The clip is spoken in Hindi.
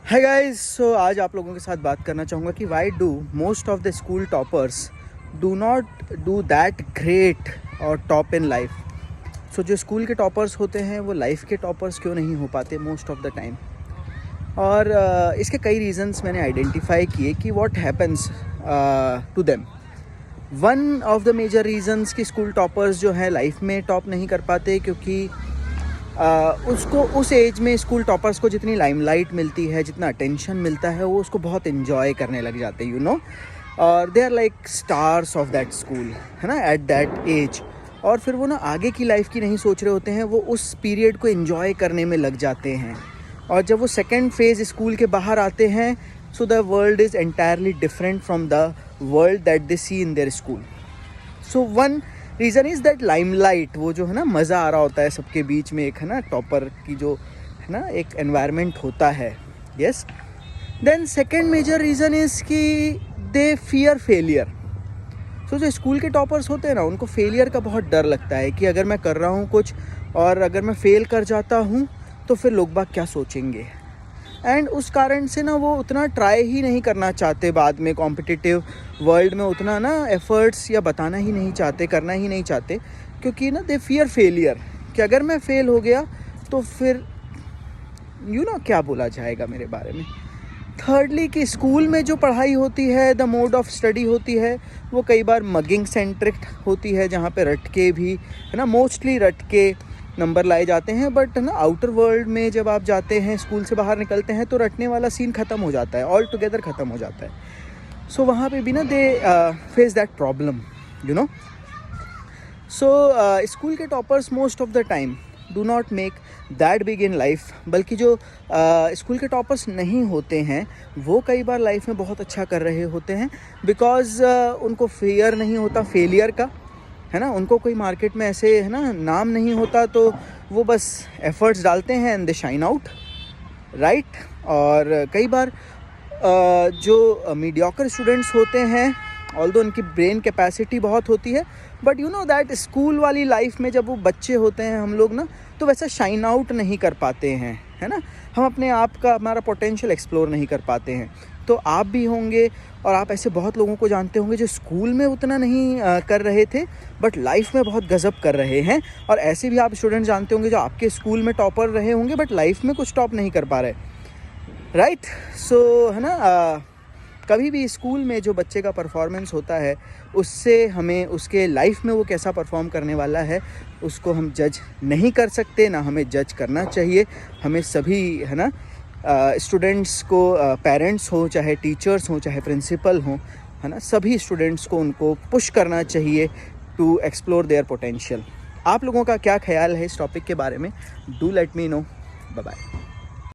हाय गाइस, सो आज आप लोगों के साथ बात करना चाहूँगा कि why do most of the school toppers do not do that great और टॉप इन लाइफ। सो जो स्कूल के टॉपर्स होते हैं वो लाइफ के टॉपर्स क्यों नहीं हो पाते मोस्ट ऑफ द टाइम। और इसके कई रीजंस मैंने आइडेंटिफाई किए कि what happens to them. One of the major reasons कि स्कूल टॉपर्स जो हैं लाइफ में टॉप नहीं कर पाते क्योंकि उसको उस एज में स्कूल टॉपर्स को जितनी लाइमलाइट मिलती है, जितना अटेंशन मिलता है, वो उसको बहुत इन्जॉय करने लग जाते हैं, यू नो। और they are like stars of that school, है ना, एट दैट एज। और फिर वो ना आगे की लाइफ की नहीं सोच रहे होते हैं, वो उस पीरियड को इन्जॉय करने में लग जाते हैं। और जब वो सेकेंड फेज़ स्कूल के बाहर आते हैं, so the world is entirely different from the world that they see in their school. So one reason is that limelight, वो जो है ना मज़ा आ रहा होता है सबके बीच में, एक है ना टॉपर की जो है ना एक एनवायरनमेंट होता है। Yes, then second major reason is कि दे फियर फेलियर। सो जो स्कूल के टॉपर्स होते हैं ना, उनको फेलियर का बहुत डर लगता है कि अगर मैं कर रहा हूँ कुछ और अगर मैं फेल कर जाता हूँ तो फिर लोग बाग क्या सोचेंगे। एंड उस कारण से ना वो उतना ट्राई ही नहीं करना चाहते, बाद में कॉम्पिटिटिव वर्ल्ड में उतना ना एफर्ट्स या बताना ही नहीं चाहते, करना ही नहीं चाहते, क्योंकि ना दे फियर फेलियर कि अगर मैं फेल हो गया तो फिर यू नो क्या बोला जाएगा मेरे बारे में। थर्डली कि स्कूल में जो पढ़ाई होती है, द मोड ऑफ स्टडी होती है, वो कई बार मगिंग सेंट्रिक होती है, जहाँ पे रट के भी है ना, मोस्टली रट के नंबर लाए जाते हैं। बट ना आउटर वर्ल्ड में जब आप जाते हैं, स्कूल से बाहर निकलते हैं, तो रटने वाला सीन ख़त्म हो जाता है, ऑल टुगेदर ख़त्म हो जाता है। सो वहाँ पे भी ना they face that problem, you know. So school के toppers most of the time do not make that big in life, बल्कि जो स्कूल के टॉपर्स नहीं होते हैं वो कई बार लाइफ में बहुत अच्छा कर रहे होते हैं, बिकॉज उनको फियर नहीं होता फेलियर का, है ना। उनको कोई मार्केट में ऐसे है ना नाम नहीं होता, तो वो बस एफर्ट्स डालते हैं and they shine out, right. और कई बार जो मीडियोकर स्टूडेंट्स होते हैं, ऑल्दो उनकी ब्रेन कैपेसिटी बहुत होती है, but you know that school वाली लाइफ में जब वो बच्चे होते हैं हम लोग ना, तो वैसा शाइन आउट नहीं कर पाते हैं, है ना। हम अपने आप का, हमारा पोटेंशियल एक्सप्लोर नहीं कर पाते हैं। तो आप भी होंगे और आप ऐसे बहुत लोगों को जानते होंगे जो स्कूल में उतना नहीं कर रहे थे बट लाइफ में बहुत गजब कर रहे हैं। और ऐसे भी आप स्टूडेंट जानते होंगे जो आपके स्कूल में टॉपर रहे होंगे बट लाइफ में कुछ टॉप नहीं कर पा रहे, राइट। सो है ना, कभी भी स्कूल में जो बच्चे का परफॉर्मेंस होता है, उससे हमें उसके लाइफ में वो कैसा परफॉर्म करने वाला है उसको हम जज नहीं कर सकते, ना हमें जज करना चाहिए। हमें सभी है ना स्टूडेंट्स को, पेरेंट्स हो चाहे टीचर्स हो चाहे प्रिंसिपल हो, है ना, सभी स्टूडेंट्स को उनको पुश करना चाहिए टू एक्सप्लोर देयर पोटेंशियल। आप लोगों का क्या ख्याल है इस टॉपिक के बारे में? Do let me know. Bye bye.